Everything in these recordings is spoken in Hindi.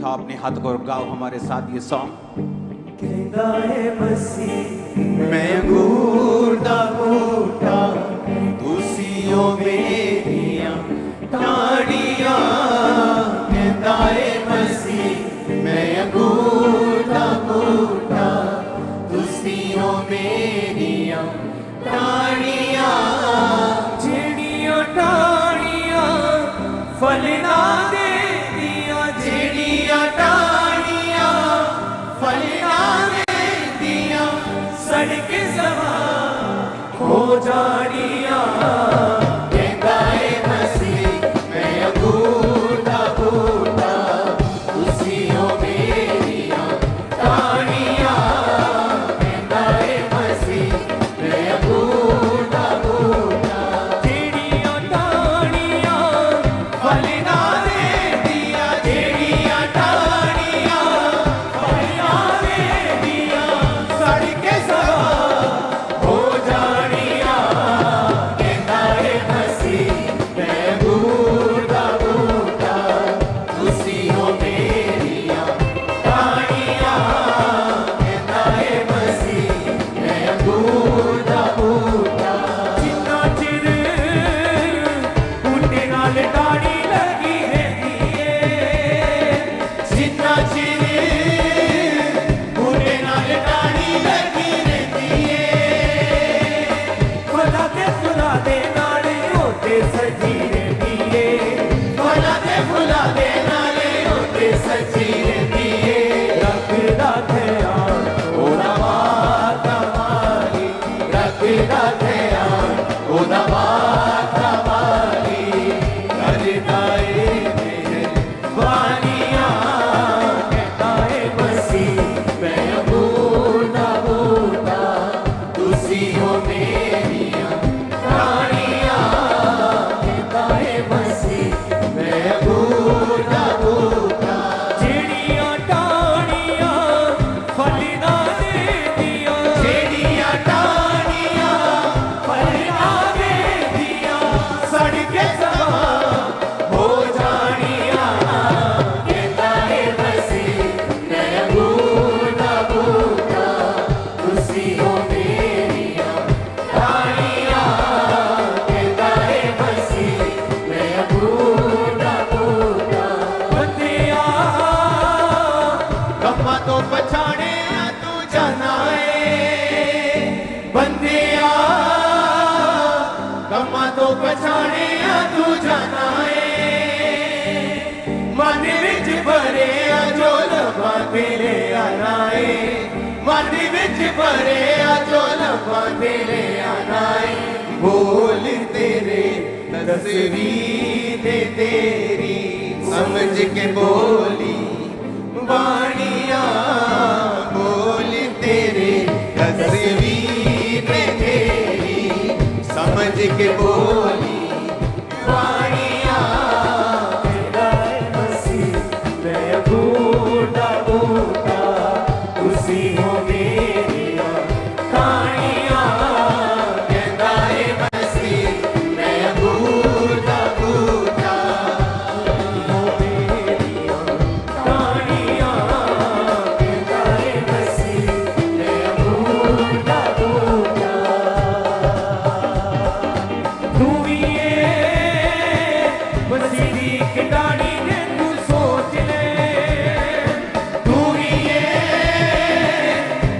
उठाओ अपने हाथ को और गाओ हमारे साथ ये सॉन्ग। कहता है मसीह मैं अंगूर दा बूटा, तुसियों मेरियां टाड़ियां। कहता है मसीह मैं अंगूर दा बूटा, तुसियों मेरियां टाड़ियां। जेड़ियां टाड़ियां फल ना दे दिया, जेड़ियां टाड़ियां फल ना दे दिया, सड़क सवा हो जाड़ियां। कहता है मसीह मैं अंगूर दा बूटा, तुसियों मेरियां टाड़ियां। कहता है मसीह मैं अंगूर दा बूटा, जेड़ियां टाड़ियां फल ना दे दिया, जेड़ियां टाड़ियां फल ना दे दिया, सड़क सवा हो जाड़ियां। कहता है मसीह मैं अंगूर दा बूटा, तुसियों मेरियां टाड़ियां। कहता है मसीह मैं अंगूर दा बूटा। जिन्ना चिर बूटे नाल डाड़ी लगी रहती है, जिन्ना चिर बूटे नाल डाड़ी लगी रहती है, फला ते फुला दे नाले होते सजी रहती है, फला ते फुला दे नाले होते सजी रहती है। रखदा ध्यान ओदा वादा माली, रखदा ध्यान ओदा वादा माली, करदा ए मेरे वालियां। कहता है मसीह मैं अंगूर दा बूटा, तुसियों मेरियां टाड़ियां। कहता है मसीह मैं अंगूर दा बूटा, जेड़ियां टाड़ियां फल ना दे दिया, जेड़ियां टाड़ियां फल ना दे दिया, सड़क सवा हो जाड़ियां। कहता है मसीह मैं अंगूर दा बूटा, तुसियों मेरियां टाड़ियां। कहता है मसीह मैं अंगूर दा बूटा। बंदिया कम्मां तो पछाड़े तू जाना है, बंदिया कम्मां तो पछाड़े तू जाना है। मन विच भरे जो लफा तेरे आना है, मन विच भरे जो लफा तेरे आना है। बोल तेरे तस्वीर तेरी समझ के बोली बाणियां, बोल तेरे तस्वीर तेरी समझ के बोली बाणियां। कहता है मसीह मैं अंगूर दा बूटा, तुसियों मेरियां टाड़ियां। कहता है मसीह मैं अंगूर दा बूटा, तुसियों मेरियां टाड़ियां। कहता है मसीह मैं अंगूर दा बूटा। तू भी ये मसीह दी कटाड़ी ने तू सोच ले, तू भी ये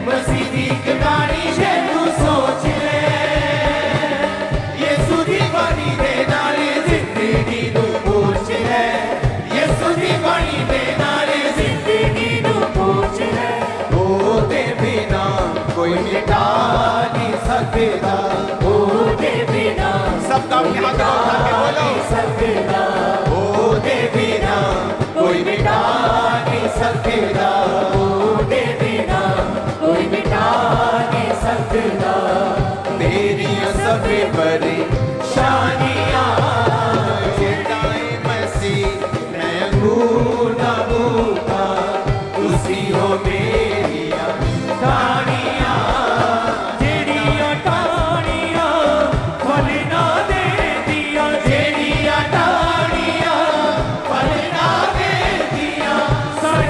मसीह दी कटाड़ी ने तू सोच ले। यीशु दी बाणी दे नाले जिंदगी नू पूछ ले, यीशु दी बाणी दे नाले जिंदगी नू पूछ ले। ओदे बिना कोई मिटा नहीं सकदा, ओदे बिना सबका अपने हाथ को उठा के बोलो। सकदा, ओदे बिना कोई मिटा नहीं सकदा, ओदे बिना कोई मिटा नहीं सकदा। तेरियां सफे परेशानियां, कहता है मसीह मैं अंगूर दा बूटा, तुसियों मेरियां टाड़ियां। जेड़ियां टाड़ियां फल ना दे दिया, जेड़ियां टाड़ियां फल ना दे दिया, सड़क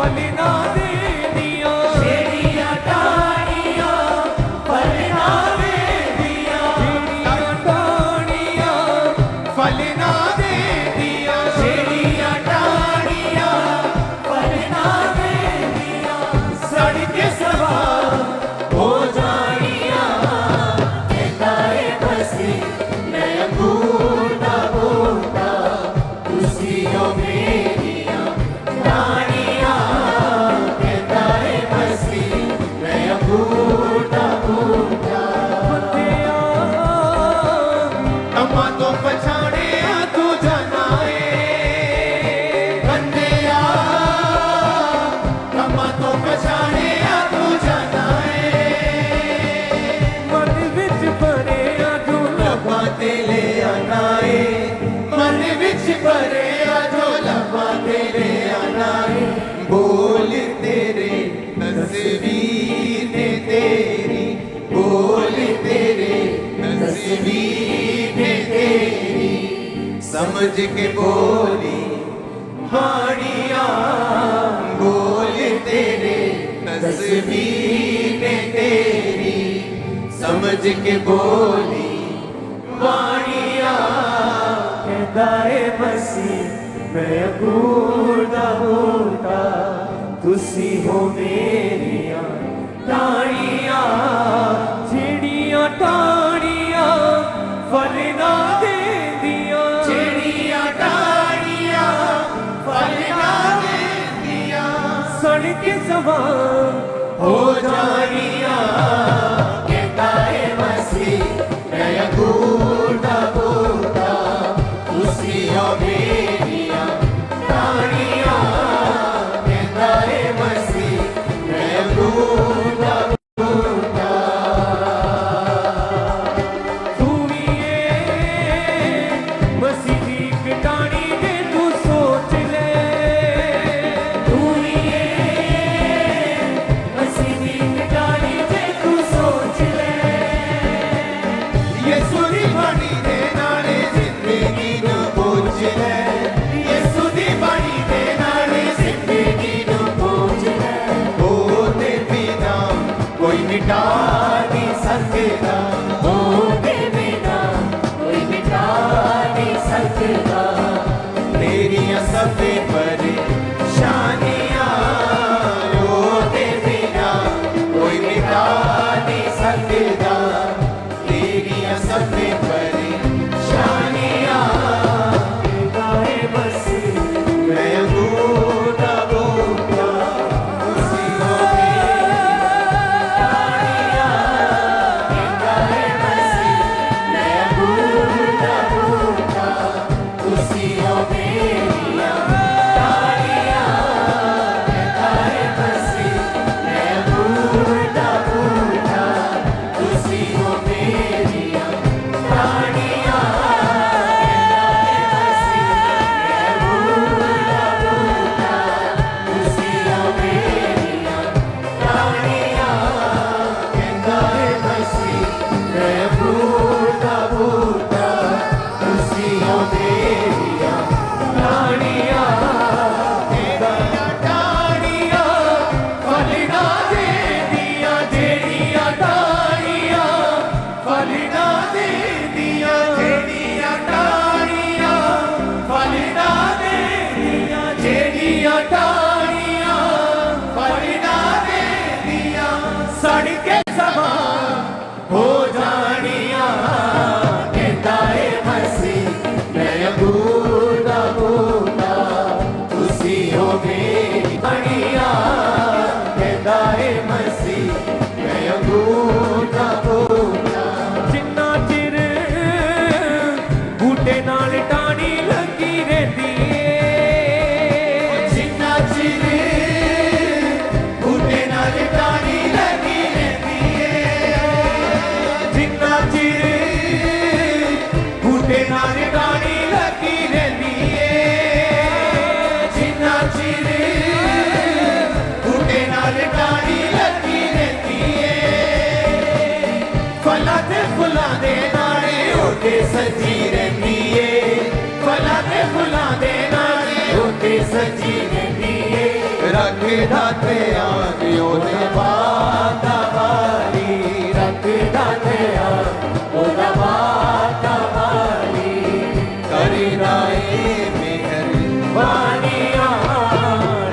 फल ना दे दिया छेड़ियां टाड़ियां फल ना दे दिया छेड़ियां टाड़ियां फल ना दे दिया छेड़ियां टाड़ियां फल ना दे दिया सड़ के सवार हो जानिया कहता है बसी मैं अंगूर दा बूटा तुसी हो मेरिया रानिया कहता है बसी मैं अंगूर दा बूटा अम्मा तो पछाड़े तू जनाए बंदिया अम्मा तो पछाड़े तू जनाए मन विच भरे जो लब्बां ते ले आना है मन विच भरे जो लब्बां ते ले आना है बोल तेरे तस्वीर ने तेरी बोल तेरे तस्वीर ने तेरी समझ के बोली वाणिया बोल तेरे तस्वीर ने तेरी समझ के बोली वाणिया कहता है बसी मैं अंगूर दा बूटा तुसी हो मेरिया टाड़ियां छेड़ियां टाड़ियां फल ना दे दिया छेड़ियां टाड़ियां फल ना दे दिया सड़ के सवार हो जानिया कहता है बसी मैं अंगूर दा बूटा तुसी हो मेरिया टाड़ियां कहता है बसी मैं अंगूर दा बूटा तू भी बसी दी कटानी दे तू सोच ले तू भी बसी दी कटानी दे तू सोच ले ये सुनी बाणी दे नाले जिंदगी नू पूछ ले ये सुनी बाणी दे नाले जिंदगी नू पूछ ले ओ ते बिना कोई मिटा नहीं सकता ओ ते बिना कोई मिटा नहीं सकता तेरियां सब परेशानियां ओ ते बिना कोई मिटा नहीं सकता तेरियां सब परेशानियां गाए बसी मैं अंगूर दा बूटा तुसी हो मेरिया गाए बसी मैं अंगूर दा बूटा तुसी हो मेरिया टाड़ियां गाए बसी मैं अंगूर दा बूटा तुसी हो मेरिया टाड़ियां गाए बसी मैं अंगूर दा बूटा तुसी हो मेरिया टाड़ियां गाए बसी मैं अंगूर दा बूटा तुसी हो मेरिया टाड़ियां टाड़ियां फल ना दे दिया जेड़ियां टाड़ियां फल ना दे दिया जेड़ियां टाड़ियां फल ना दे दिया जेड़ियां टाड़ियां फल ना दे दिया सड़ के सवार हो जानिया कहता है बसी मैं अंगूर दा बूटा तुसी हो मेरी बनिया कहता है बसी मैं अंगूर दा बूटा जिन्ना चिर बूटे नाल टाणी लगी रहती जिन्ना चिर बूटे नाल टाणी लगी रहती जिन्ना चिर बूटे नाल टाणी लगी रहती जिन्ना चिर बूटे नाल टाणी लगी रहती फला ते फुला दे नाले होके सजी रहती फला ते फुला दे नाले होके सजी रहती रखदा ध्यान ओदा वादा वाली रखदा ध्यान ओदा वादा वाली करदा ए मेहरबानियां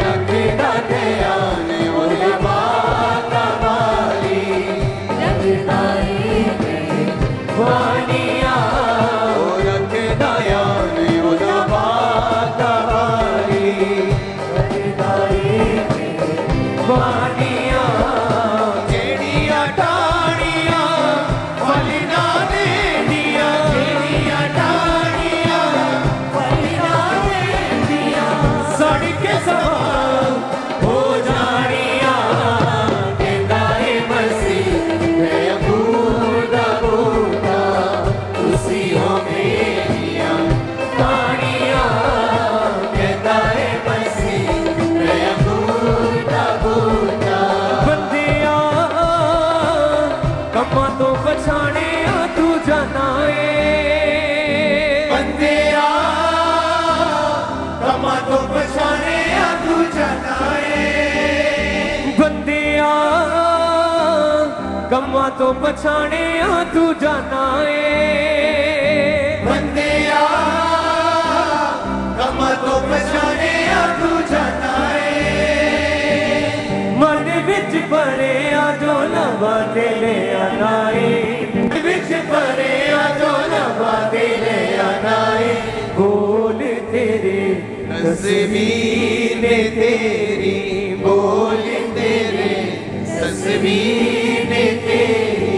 रखदा ध्यान ओदा वादा वाली रखदा ए मेहरबानियां रखदा यान ओदा वादा वाली रखदा ए वानियां जेड़ियां टाणियां फल ना देंदियां जेड़ियां टाणियां फल ना देंदियां सड़ के सवार हो जानियां कहंदा ए मसीह मैं अंगूर दा बूटा तुसी हो मेरियां टाणियां कहंदा ए मसीह मैं अंगूर दा बूटा बंदिया कमां तो पछाणे तू जाना ए बंदिया कमां तो पछाणे तू जाना ए बंदिया कमां तो पछाणे तू जाना ए बंदिया कमां तो पछाणे तू जाना ए मन विच भरे जो लवा ले आना ए विच भरे जो लवा ले आना ए बोल तेरे तस्वीर तेरी बोल तेरे तस्वीर तेरी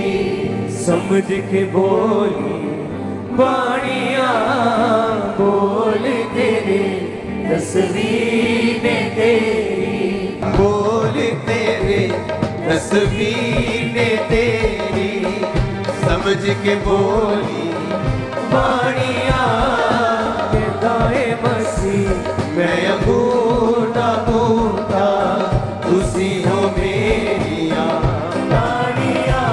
समझ के बोली बाणियां बोल तेरे तस्वीर तेरी बोल तेरे तस्वीर तेरी समझ के बोली बाणियां कहंदा ए मसीह मैं अंगूर दा बूटा तुसी हो मेरियां टाणियां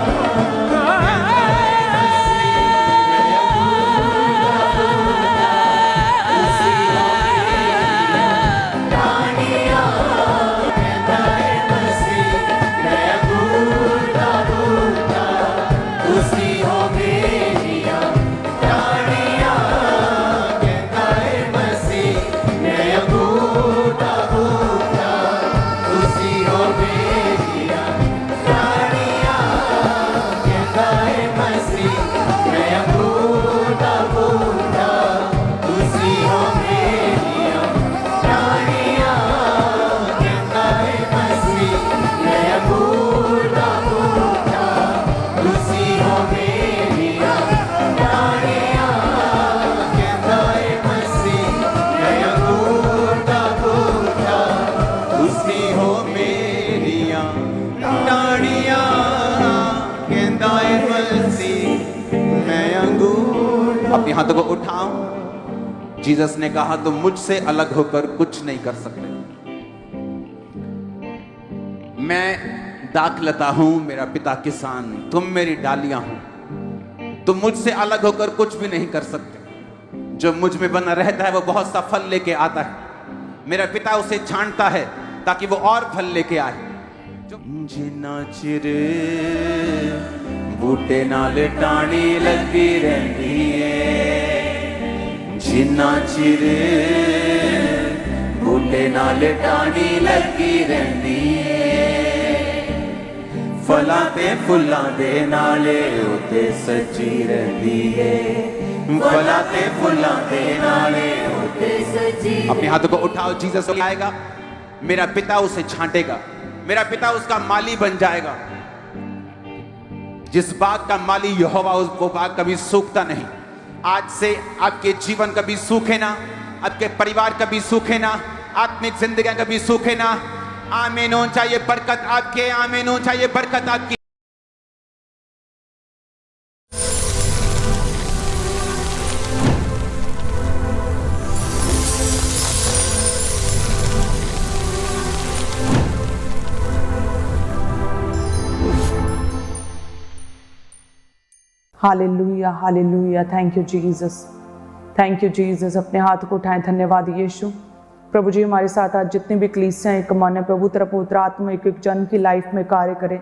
अपने हाथों को उठाओ। जीसस ने कहा तुम मुझसे अलग होकर कुछ नहीं कर सकते। मैं दाखलता हूं, मेरा पिता किसान, तुम मेरी डालियां हो। तुम मुझसे अलग होकर कुछ भी नहीं कर सकते। जो मुझ में बना रहता है वो बहुत सा फल लेके आता है। मेरा पिता उसे छांटता है ताकि वो और फल लेके आए। जिन्ना चिर बूटे नाल टाणी लगी रहती है, जिन्ना चिर बूटे नाल टाणी लगी रहती है, फलां ते फुल्लां दे नाले उते सच्ची रहती है, फलां ते फुल्लां दे नाले उते सच्ची। अपने हाथों को उठाओ। जीसस आएगा, मेरा पिता उसे छांटेगा, मेरा पिता उसका माली बन जाएगा। जिस बाग का माली यहोवा, वो बाग कभी सूखता नहीं। आज से आपके जीवन कभी सूखे ना, आपके परिवार कभी सूखे ना, आत्मिक जिंदगी कभी सूखे ना। आमीन हो चाहिए बरकत आपके, आमीन हो चाहिए बरकत आपकी। Hallelujah, hallelujah. Thank you Jesus, thank you Jesus. अपने हाथ को उठाएं। धन्यवाद यीशु। प्रभु जी हमारे साथ आज जितने भी कलीसियां एक मन है प्रभु तेरा पवित्र आत्मा एक एक जन की लाइफ में कार्य करे।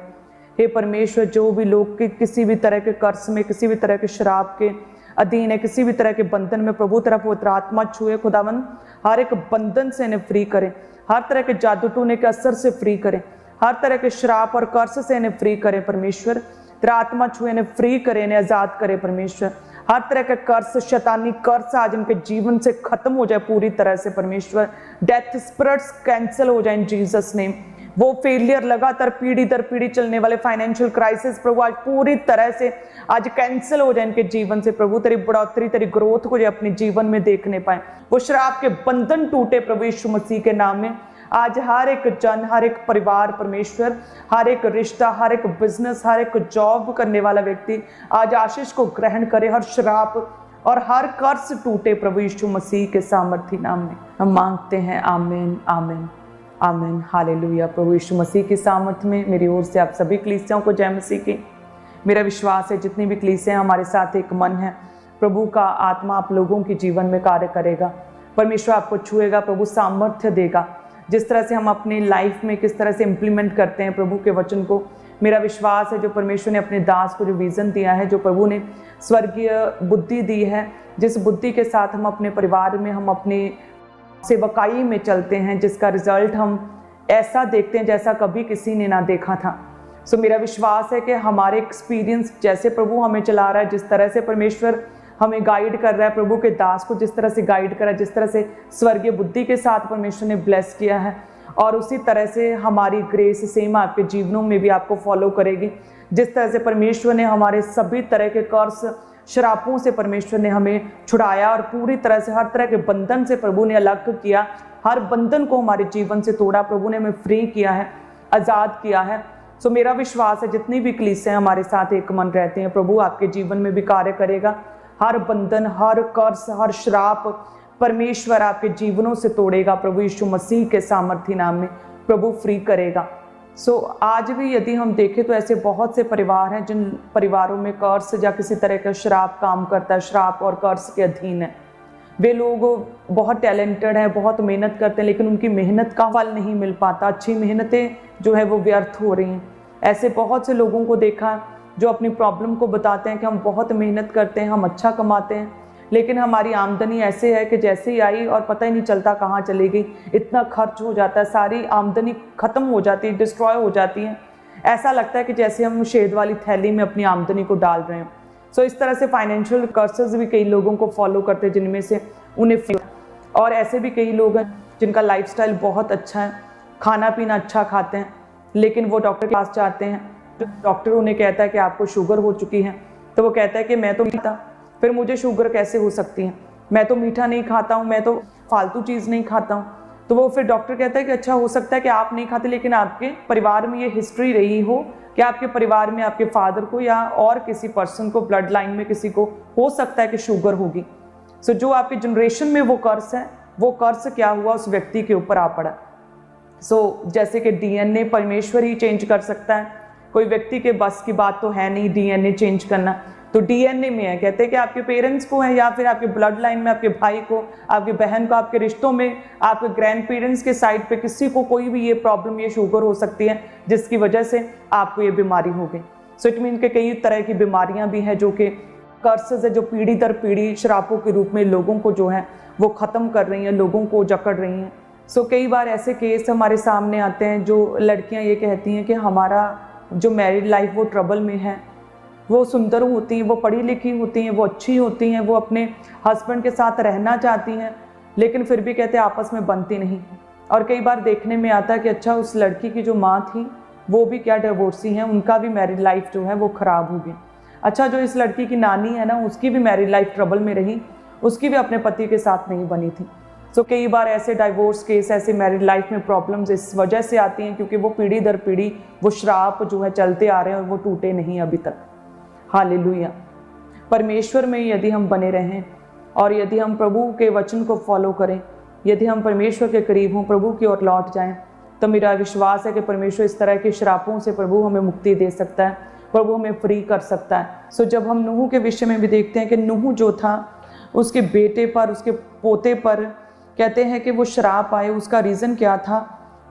हे परमेश्वर, जो भी लोग के किसी भी तरह के कर्ज में, किसी भी तरह के शराब के अधीन है, किसी भी तरह के बंधन में, प्रभु तेरा पवित्र आत्मा छुए खुदावन, हर एक बंधन से इन्हें फ्री करें, हर तरह के जादू टोने के असर से फ्री करें, हर तरह के श्राप और कर्ज से इन्हें फ्री करें परमेश्वर। तेरा आत्मा छुए इन्हें फ्री करे, इन्हें आजाद करे परमेश्वर। हर तरह का कर्ज, शैतानी कर्ज आज इनके जीवन से खत्म हो जाए पूरी तरह से परमेश्वर। डेथ स्पिरिट्स कैंसिल हो जाए इन जीसस नेम। वो फेलियर, लगातार पीढ़ी दर पीढ़ी चलने वाले फाइनेंशियल क्राइसिस प्रभु आज पूरी तरह से आज कैंसिल हो जाए इनके जीवन से प्रभु। तेरी बढ़ोतरी, तेरी ग्रोथ को जो अपने जीवन में देखने पाए, वो श्राप के बंधन टूटे प्रभु यीशु मसीह के नाम में। आज हर एक जन, हर एक परिवार परमेश्वर, हर एक रिश्ता, हर एक बिजनेस, हर एक जॉब करने वाला व्यक्ति आज आशीष को ग्रहण करे। हर श्राप और हर कर्ज टूटे प्रभु यीशु मसीह के सामर्थी नाम में हम मांगते हैं। आमीन, आमीन, आमीन, हालेलुया। प्रभु यीशु मसीह की सामर्थ में मेरी ओर से आप सभी कलीसियाओं को जय मसीह की। मेरा विश्वास है जितनी भी कलीसियां हमारे साथ एक मन है, प्रभु का आत्मा आप लोगों के जीवन में कार्य करेगा। परमेश्वर आपको छुएगा, प्रभु सामर्थ्य देगा। जिस तरह से हम अपनी लाइफ में किस तरह से इम्प्लीमेंट करते हैं प्रभु के वचन को, मेरा विश्वास है जो परमेश्वर ने अपने दास को जो विज़न दिया है, जो प्रभु ने स्वर्गीय बुद्धि दी है, जिस बुद्धि के साथ हम अपने परिवार में, हम अपनी सेवकाई में चलते हैं, जिसका रिजल्ट हम ऐसा देखते हैं जैसा कभी किसी ने ना देखा था। सो मेरा विश्वास है कि हमारे एक्सपीरियंस जैसे प्रभु हमें चला रहा है, जिस तरह से परमेश्वर हमें गाइड कर रहा है, प्रभु के दास को जिस तरह से गाइड कर रहा है, जिस तरह से स्वर्गीय बुद्धि के साथ परमेश्वर ने ब्लेस किया है, और उसी तरह से हमारी ग्रेस सेम आपके जीवनों में भी आपको फॉलो करेगी। जिस तरह से परमेश्वर ने हमारे सभी तरह के कर्ज, शरापों से परमेश्वर ने हमें छुड़ाया और पूरी तरह से हर तरह के बंधन से प्रभु ने अलग किया, हर बंधन को हमारे जीवन से तोड़ा, प्रभु ने हमें फ्री किया है, आज़ाद किया है। सो मेरा विश्वास है जितनी भी कलीसियां हमारे साथ एक मन रहते हैं, प्रभु आपके जीवन में भी कार्य करेगा। हर बंधन, हर कर्ज, हर श्राप परमेश्वर आपके जीवनों से तोड़ेगा, प्रभु यीशु मसीह के सामर्थी नाम में प्रभु फ्री करेगा। सो आज भी यदि हम देखें तो ऐसे बहुत से परिवार हैं जिन परिवारों में कर्ज या किसी तरह का श्राप काम करता है, श्राप और कर्ज के अधीन है। वे लोग बहुत टैलेंटेड हैं, बहुत मेहनत करते हैं, लेकिन उनकी मेहनत का फल नहीं मिल पाता, अच्छी मेहनतें जो है वो व्यर्थ हो रही हैं। ऐसे बहुत से लोगों को देखा जो अपनी प्रॉब्लम को बताते हैं कि हम बहुत मेहनत करते हैं, हम अच्छा कमाते हैं, लेकिन हमारी आमदनी ऐसे है कि जैसे ही आई और पता ही नहीं चलता कहाँ चली गई, इतना खर्च हो जाता है, सारी आमदनी खत्म हो जाती है, डिस्ट्रॉय हो जाती है। ऐसा लगता है कि जैसे हम शेद वाली थैली में अपनी आमदनी को डाल रहे हैं। सो इस तरह से फाइनेंशियल कर्सेस भी कई लोगों को फॉलो करते हैं, जिनमें से उन्हें, और ऐसे भी कई लोग हैं जिनका लाइफस्टाइल बहुत अच्छा है, खाना पीना अच्छा खाते हैं, लेकिन वो डॉक्टर के पास जाते हैं, डॉक्टर उन्हें कहता है कि आपको शुगर हो चुकी है, तो वो कहता है कि मैं तो मीठा, फिर मुझे शुगर कैसे हो सकती है, मैं तो मीठा नहीं खाता हूँ, मैं तो फालतू चीज़ नहीं खाता हूँ। तो वो फिर डॉक्टर कहता है कि अच्छा हो सकता है कि आप नहीं खाते, लेकिन आपके परिवार में ये हिस्ट्री रही हो कि आपके परिवार में आपके फादर को या और किसी पर्सन को, ब्लड लाइन में किसी को हो सकता है कि शुगर होगी। सो जो आपके जनरेशन में वो कर्ज है, वो कर्ज क्या हुआ उस व्यक्ति के ऊपर आ पड़ा। सो जैसे कि डीएनए परमेश्वर ही चेंज कर सकता है, कोई व्यक्ति के बस की बात तो है नहीं डीएनए चेंज करना, तो डीएनए में है। कहते हैं कि आपके पेरेंट्स को है, या फिर आपके ब्लड लाइन में आपके भाई को, आपके बहन को, आपके रिश्तों में, आपके ग्रैंड पेरेंट्स के साइड पे किसी को कोई भी ये प्रॉब्लम, ये शुगर हो सकती है, जिसकी वजह से आपको ये बीमारी हो गई। सो इट मीन के कई तरह की बीमारियां भी हैं जो कि कर्सेस है, जो पीढ़ी दर पीढ़ी श्रापों के रूप में लोगों को जो है वो ख़त्म कर रही हैं, लोगों को जकड़ रही हैं। सो कई बार ऐसे केस हमारे सामने आते हैं जो लड़कियाँ ये कहती हैं कि हमारा जो मैरिड लाइफ वो ट्रबल में है। वो सुंदर होती हैं, वो पढ़ी लिखी होती हैं, वो अच्छी होती हैं, वो अपने हस्बैंड के साथ रहना चाहती हैं, लेकिन फिर भी कहते हैं आपस में बनती नहीं। और कई बार देखने में आता है कि अच्छा उस लड़की की जो माँ थी वो भी क्या डिवोर्सी हैं, उनका भी मैरिड लाइफ जो है वो ख़राब हो गई। अच्छा जो इस लड़की की नानी है ना, उसकी भी मैरिड लाइफ ट्रबल में रही, उसकी भी अपने पति के साथ नहीं बनी थी। सो कई बार ऐसे डाइवोर्स केस, ऐसे मैरिड लाइफ में प्रॉब्लम्स इस वजह से आती हैं क्योंकि वो पीढ़ी दर पीढ़ी वो श्राप जो है चलते आ रहे हैं और वो टूटे नहीं अभी तक। हालेलुया। परमेश्वर में यदि हम बने रहें और यदि हम प्रभु के वचन को फॉलो करें, यदि हम परमेश्वर के करीब हों, प्रभु की ओर लौट जाएं, तो मेरा विश्वास है कि परमेश्वर इस तरह के श्रापों से प्रभु हमें मुक्ति दे सकता है, प्रभु हमें फ्री कर सकता है। सो जब हम नूह के विषय में भी देखते हैं कि नूह जो था उसके बेटे पर, उसके पोते पर कहते हैं कि वो श्राप आए, उसका रीज़न क्या था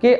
कि